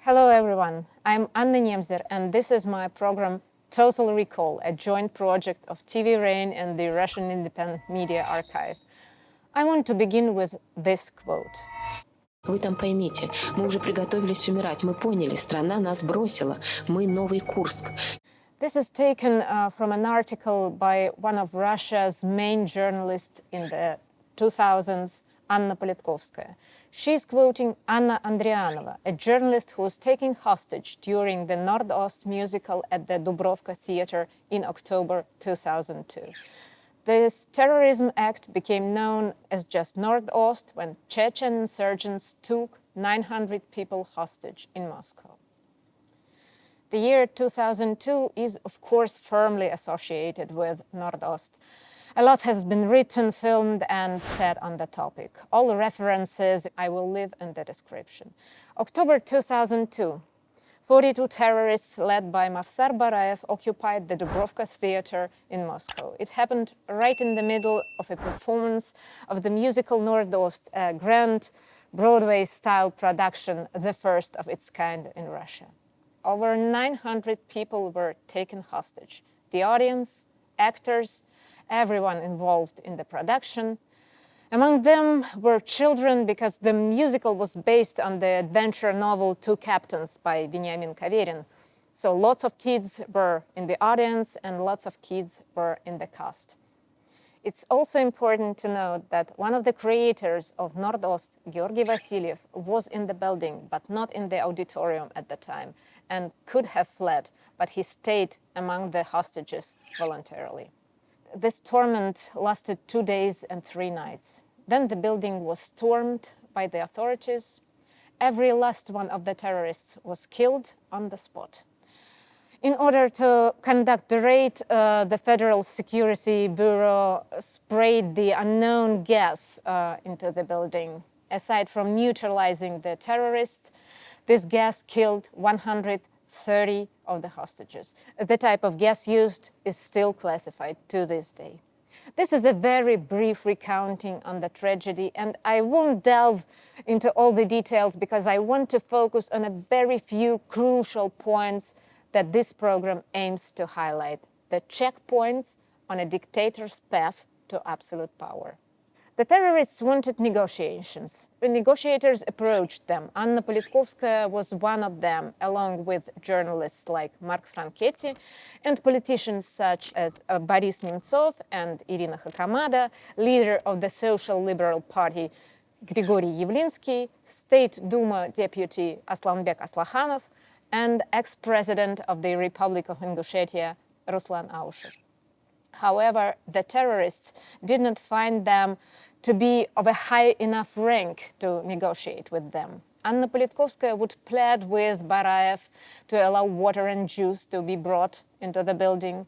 Hello everyone, I'm Anna Nemzer and this is my program Total Recall, a joint project of TV Rain and the Russian Independent Media Archive. I want to begin with this quote. Вы там поймите, мы уже приготовились умирать, мы поняли, страна нас бросила, мы Новый Курск. This is taken from an article by one of Russia's main journalists in the 2000s, Anna Politkovskaya. She's quoting Anna Andrianova, a journalist who was taken hostage during the Nord-Ost musical at the Dubrovka Theatre in October 2002. This terrorism act became known as just Nord-Ost when Chechen insurgents took 900 people hostage in Moscow. The year 2002 is, of course, firmly associated with Nord-Ost. A lot has been written, filmed, and said on the topic. All the references I will leave in the description. October 2002, 42 terrorists led by Mafsar Barayev occupied the Dubrovka Theatre in Moscow. It happened right in the middle of a performance of the musical Nord-Ost, a grand Broadway-style production, the first of its kind in Russia. Over 900 people were taken hostage. The audience, actors, everyone involved in the production. Among them were children because the musical was based on the adventure novel Two Captains by Veniamin Kaverin. So lots of kids were in the audience and lots of kids were in the cast. It's also important to note that one of the creators of Nord-Ost, Georgy Vasilyev, was in the building, but not in the auditorium at the time, and could have fled, but he stayed among the hostages voluntarily. This torment lasted 2 days and 3 nights. Then the building was stormed by the authorities. Every last one of the terrorists was killed on the spot. In order to conduct the raid, the Federal Security Bureau sprayed the unknown gas into the building. Aside from neutralizing the terrorists, this gas killed 130 of the hostages. The type of gas used is still classified to this day. This is a very brief recounting on the tragedy, and I won't delve into all the details because I want to focus on a very few crucial points that this program aims to highlight, the checkpoints on a dictator's path to absolute power. The terrorists wanted negotiations. The negotiators approached them. Anna Politkovskaya was one of them, along with journalists like Mark Franchetti and politicians such as Boris Nemtsov and Irina Hakhamada, leader of the Social Liberal Party Grigory Yavlinsky, State Duma Deputy Aslanbek Aslakhanov, and ex-president of the Republic of Ingushetia, Ruslan Aushev. However, the terrorists did not find them to be of a high enough rank to negotiate with them. Anna Politkovskaya would plead with Barayev to allow water and juice to be brought into the building.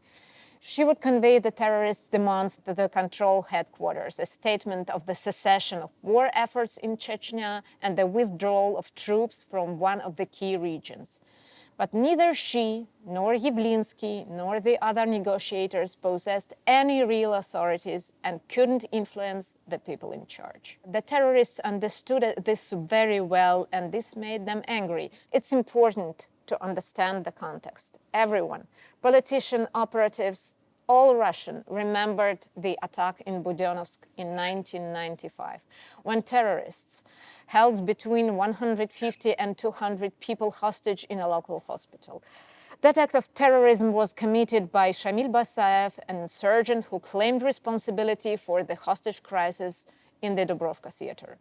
She would convey the terrorists' demands to the control headquarters, a statement of the cessation of war efforts in Chechnya and the withdrawal of troops from one of the key regions. But neither she, nor Yavlinsky, nor the other negotiators possessed any real authorities and couldn't influence the people in charge. The terrorists understood this very well, and this made them angry. It's important to understand the context. Everyone, politician, operatives, all Russian, remembered the attack in Budenovsk in 1995, when terrorists held between 150 and 200 people hostage in a local hospital. That act of terrorism was committed by Shamil Basayev, an insurgent who claimed responsibility for the hostage crisis in the Dubrovka Theatre.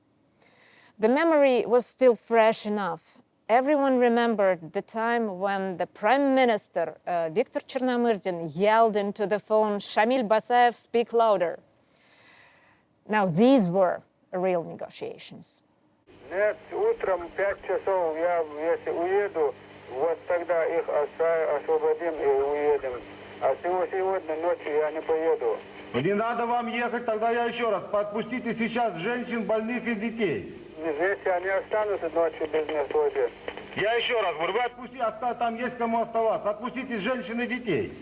The memory was still fresh enough. Everyone remembered the time when the Prime Minister, Viktor Chernomyrdin, yelled into the phone, "Shamil Basayev, speak louder." Now, these were real negotiations. Нет, утром 5 часов я, если уеду, вот тогда их освободим и уедем. А сегодня ночью я не поеду. Не надо вам ехать, тогда я еще раз. Подпустите сейчас женщин, больных и детей. Если они останутся ночью без них тоже. Я еще раз говорю, вы отпустите, там есть кому оставаться. Отпустите женщин и детей.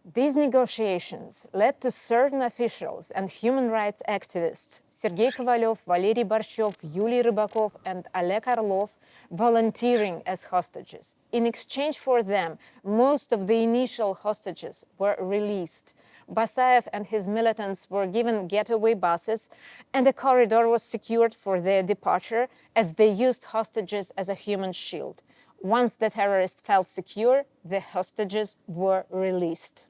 These negotiations led to certain officials and human rights activists, Sergei Kovalyov, Valery Borshchev, Yuliy Rybakov, and Oleg Orlov, volunteering as hostages. In exchange for them, most of the initial hostages were released. Basayev and his militants were given getaway buses, and a corridor was secured for their departure as they used hostages as a human shield. Once the terrorists felt secure, the hostages were released.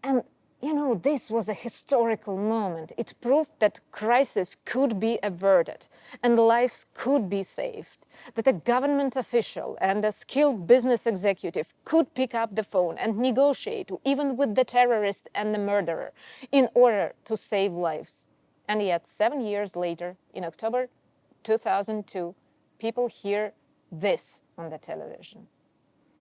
And, this was a historical moment. It proved that crisis could be averted and lives could be saved, that a government official and a skilled business executive could pick up the phone and negotiate even with the terrorist and the murderer in order to save lives. And yet, 7 years later, in October 2002, people hear this on the television.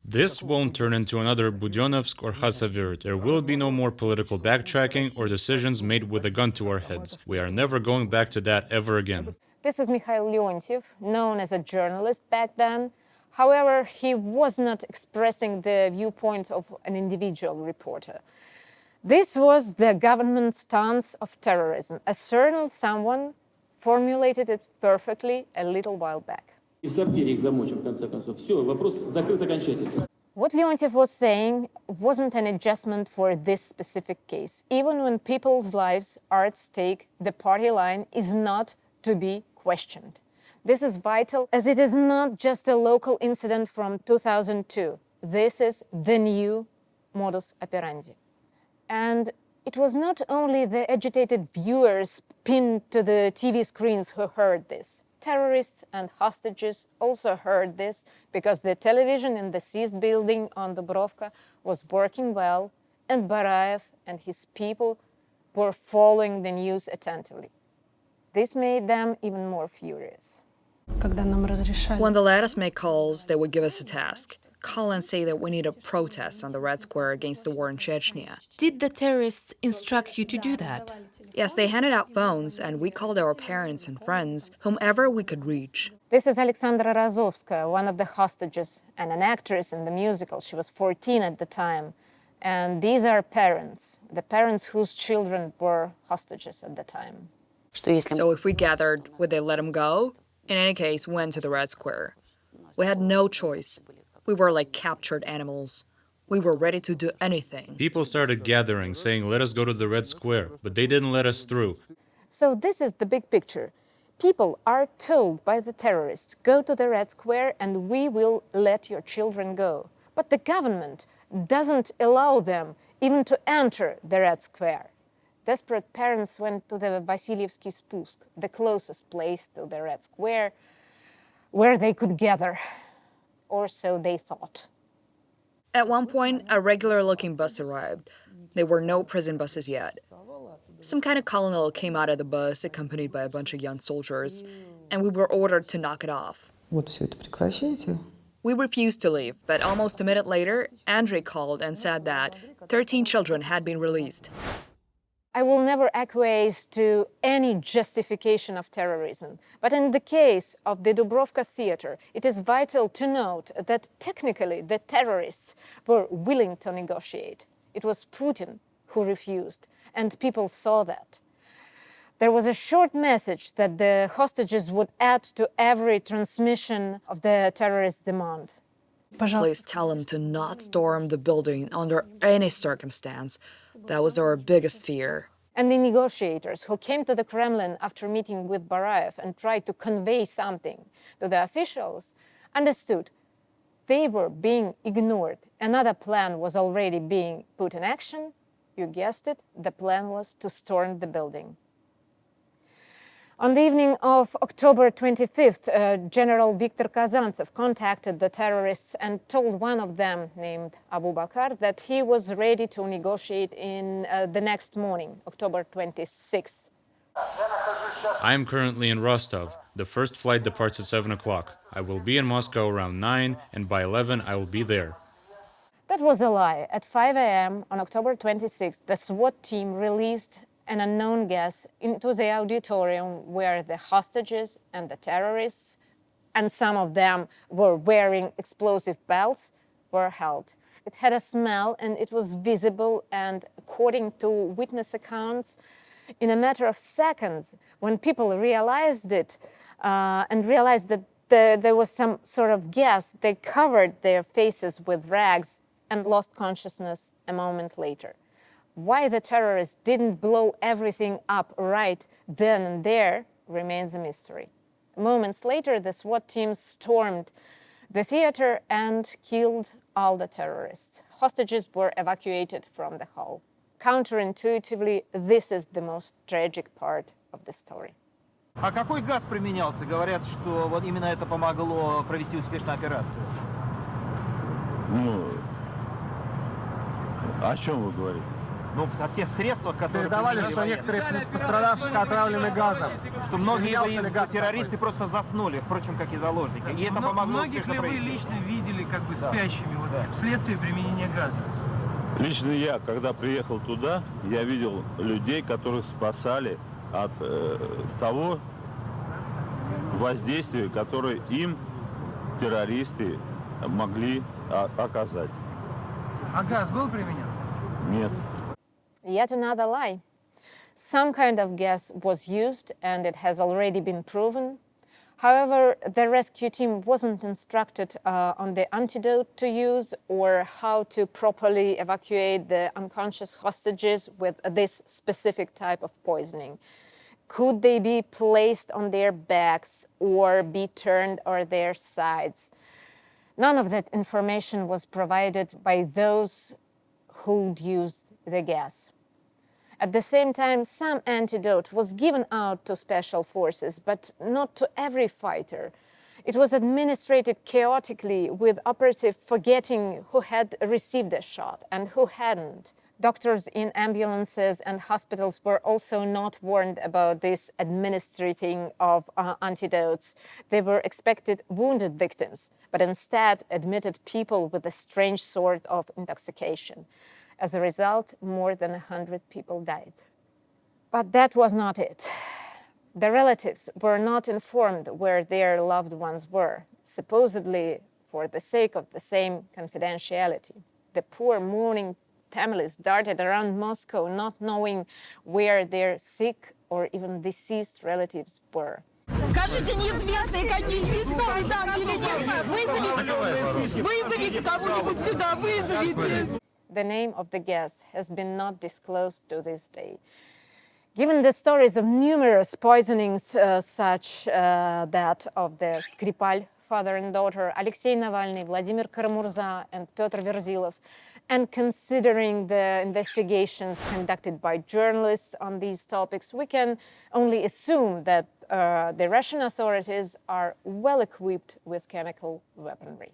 This won't turn into another Budyonovsk or Khasavyr. There will be no more political backtracking or decisions made with a gun to our heads. We are never going back to that ever again. This is Mikhail Leontiev, known as a journalist back then. However, he was not expressing the viewpoint of an individual reporter. This was the government's stance of terrorism. A certain someone formulated it perfectly a little while back. What Leontiev was saying wasn't an adjustment for this specific case. Even when people's lives are at stake, the party line is not to be questioned. This is vital, as it is not just a local incident from 2002. This is the new modus operandi. And it was not only the agitated viewers pinned to the TV screens who heard this. Terrorists and hostages also heard this because the television in the seized building on Dubrovka was working well, and Barayev and his people were following the news attentively. This made them even more furious. When they let us make calls, they would give us a task. Call and say that we need a protest on the Red Square against the war in Chechnya. Did the terrorists instruct you to do that? Yes, they handed out phones, and we called our parents and friends, whomever we could reach. This is Alexandra Razovskaya, one of the hostages and an actress in the musical. She was 14 at the time. And these are parents, the parents whose children were hostages at the time. So if we gathered, would they let them go? In any case, we went to the Red Square. We had no choice. We were like captured animals. We were ready to do anything. People started gathering, saying, "Let us go to the Red Square," but they didn't let us through. So this is the big picture. People are told by the terrorists, go to the Red Square and we will let your children go. But the government doesn't allow them even to enter the Red Square. Desperate parents went to the Vasilyevsky Spust, the closest place to the Red Square, where they could gather, or so they thought. At one point, a regular-looking bus arrived. There were no prison buses yet. Some kind of colonel came out of the bus, accompanied by a bunch of young soldiers, and we were ordered to knock it off. Вот все это прекращайте. We refused to leave, but almost a minute later, Andrei called and said that 13 children had been released. I will never acquiesce to any justification of terrorism. But in the case of the Dubrovka theater, it is vital to note that technically the terrorists were willing to negotiate. It was Putin who refused, and people saw that. There was a short message that the hostages would add to every transmission of the terrorist demand. Please tell them to not storm the building under any circumstance. That was our biggest fear. And the negotiators who came to the Kremlin after meeting with Barayev and tried to convey something to the officials understood they were being ignored. Another plan was already being put in action. You guessed it, the plan was to storm the building. On the evening of October 25th, General Viktor Kazantsev contacted the terrorists and told one of them, named Abu Bakr, that he was ready to negotiate in the next morning, October 26th. I am currently in Rostov. The first flight departs at 7 o'clock. I will be in Moscow around 9, and by 11 I will be there. That was a lie. At 5 a.m. on October 26th, the SWAT team released an unknown gas into the auditorium where the hostages and the terrorists and some of them were wearing explosive belts, were held. It had a smell and it was visible, and according to witness accounts, in a matter of seconds, when people realized it and realized that there was some sort of gas, they covered their faces with rags and lost consciousness a moment later. Why the terrorists didn't blow everything up right then and there remains a mystery. Moments later, the SWAT team stormed the theater and killed all the terrorists. Hostages were evacuated from the hall. Counterintuitively, this is the most tragic part of the story. А какой газ применялся? Говорят, что вот именно это помогло провести успешную операцию. Ну, о чем вы говорите? Ну, о тех средствах, которые передавали, что некоторые из пострадавших отравлены газом. Что многие террористы просто заснули, впрочем, как и заложники. И это помогло многих ли вы лично видели как бы спящими вследствие применения газа? Лично я, когда приехал туда, я видел людей, которые спасали от того воздействия, которое им террористы могли оказать. А газ был применен? Нет. Yet another lie. Some kind of gas was used, and it has already been proven. However, the rescue team wasn't instructed on the antidote to use or how to properly evacuate the unconscious hostages with this specific type of poisoning. Could they be placed on their backs or be turned on their sides? None of that information was provided by those who'd used the gas. At the same time, some antidote was given out to special forces, but not to every fighter. It was administered chaotically, with operatives forgetting who had received a shot and who hadn't. Doctors in ambulances and hospitals were also not warned about this administering of antidotes. They were expected wounded victims, but instead admitted people with a strange sort of intoxication. As a result, more than 100 people died. But that was not it. The relatives were not informed where their loved ones were, supposedly for the sake of the same confidentiality. The poor mourning families darted around Moscow, not knowing where their sick or even deceased relatives were. Скажите, неизвестные какие-нибудь пистолы там или нет? Вызовите кого-нибудь сюда, вызовите! The name of the gas has been not disclosed to this day. Given the stories of numerous poisonings such that of the Skripal father and daughter, Alexei Navalny, Vladimir Karamurza, and Pyotr Verzilov, and considering the investigations conducted by journalists on these topics, we can only assume that the Russian authorities are well equipped with chemical weaponry.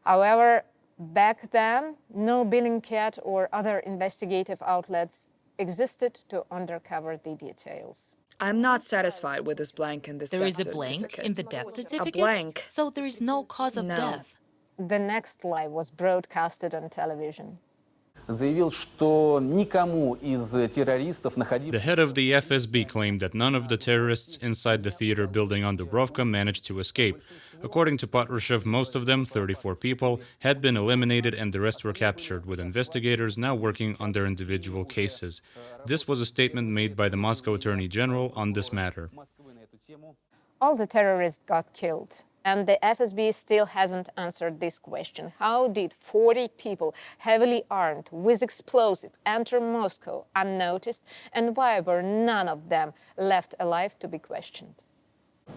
However, back then, no Bellingcat or other investigative outlets existed to uncover the details. I'm not satisfied with this blank in this There death is a blank certificate. in the death certificate? A blank. So there is no cause of No. death. The next lie was broadcasted on television. Заявил, что никому из террористов The находившихся... head of the FSB claimed that none of the terrorists inside the theater building on Dubrovka managed to escape. According to Patrushev, most of them, 34 people, had been eliminated and the rest were captured, with investigators now working on their individual cases. This was a statement made by the Moscow Attorney General on this matter. All the terrorists got killed, and the FSB still hasn't answered this question. How did 40 people, heavily armed, with explosive, enter Moscow unnoticed, and why were none of them left alive to be questioned?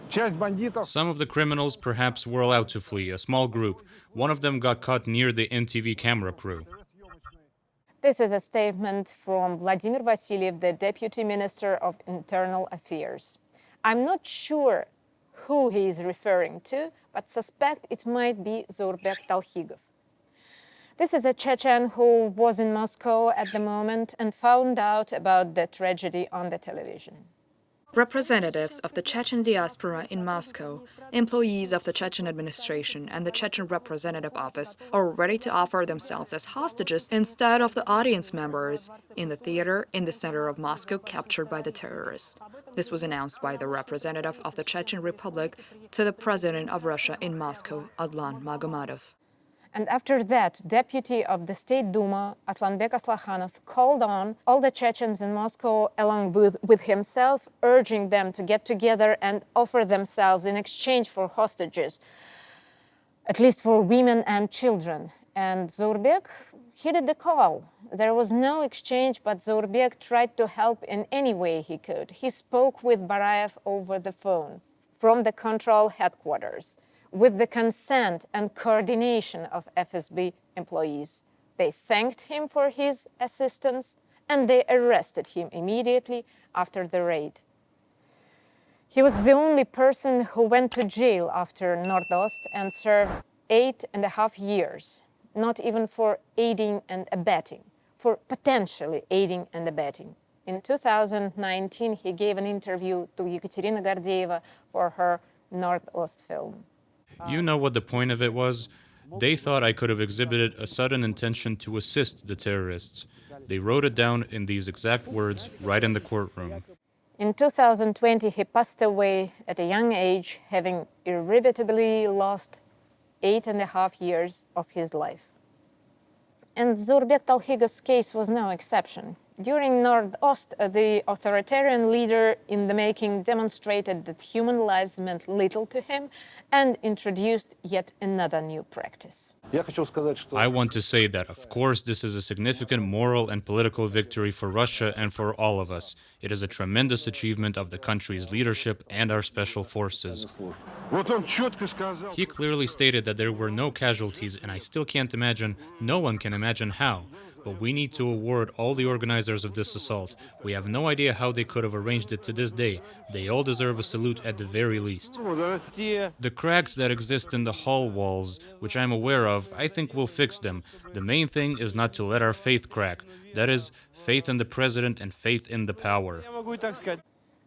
Some of the criminals perhaps were allowed to flee, a small group. One of them got caught near the MTV camera crew. This is a statement from Vladimir Vasilyev, the Deputy Minister of Internal Affairs. I'm not sure who he is referring to, but suspect it might be Zaurbek Talkhigov. This is a Chechen who was in Moscow at the moment and found out about the tragedy on the television. Representatives of the Chechen diaspora in Moscow, employees of the Chechen administration and the Chechen representative office are ready to offer themselves as hostages instead of the audience members in the theater in the center of Moscow captured by the terrorists. This was announced by the representative of the Chechen Republic to the president of Russia in Moscow, Adlan Magomadov. And after that, deputy of the State Duma, Aslanbek Aslakhanov, called on all the Chechens in Moscow along with himself, urging them to get together and offer themselves in exchange for hostages, at least for women and children. And Zaurbek heeded the call. There was no exchange, but Zaurbek tried to help in any way he could. He spoke with Barayev over the phone from the control headquarters, with the consent and coordination of FSB employees. They thanked him for his assistance, and they arrested him immediately after the raid. He was the only person who went to jail after Nord-Ost and served 8.5 years, not even for aiding and abetting, for potentially aiding and abetting. In 2019, he gave an interview to Ekaterina Gardeyeva for her Nord-Ost film. You know what the point of it was? They thought I could have exhibited a sudden intention to assist the terrorists. They wrote it down in these exact words right in the courtroom. In 2020, he passed away at a young age, having irretrievably lost 8.5 years of his life. And Zaurbek Talhigov's case was no exception. During Nord-Ost, the authoritarian leader in the making demonstrated that human lives meant little to him and introduced yet another new practice. I want to say that, of course, this is a significant moral and political victory for Russia and for all of us. It is a tremendous achievement of the country's leadership and our special forces. He clearly stated that there were no casualties, and I still can't imagine, no one can imagine how. But we need to award all the organizers of this assault. We have no idea how they could have arranged it to this day. They all deserve a salute at the very least. The cracks that exist in the hall walls, which I'm aware of, I think we'll fix them. The main thing is not to let our faith crack. That is, faith in the president and faith in the power.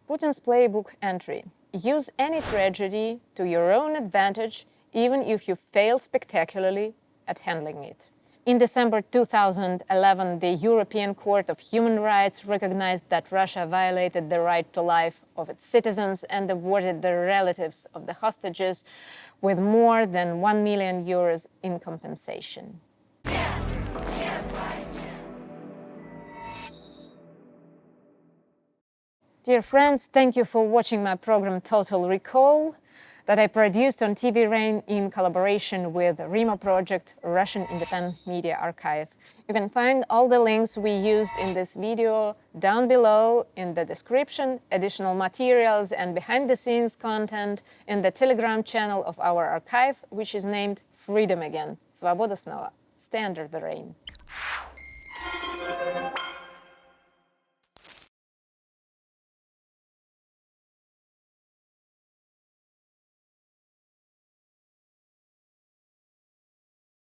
Putin's playbook entry. Use any tragedy to your own advantage, even if you fail spectacularly at handling it. In December 2011, the European Court of Human Rights recognized that Russia violated the right to life of its citizens and awarded the relatives of the hostages with more than €1 million in compensation. Dear friends, thank you for watching my program Total Recall that I produced on TV Rain in collaboration with RIMA Project, Russian Independent Media Archive. You can find all the links we used in this video down below in the description, additional materials and behind-the-scenes content in the Telegram channel of our archive, which is named Freedom Again. Svoboda снова. Stay under the rain.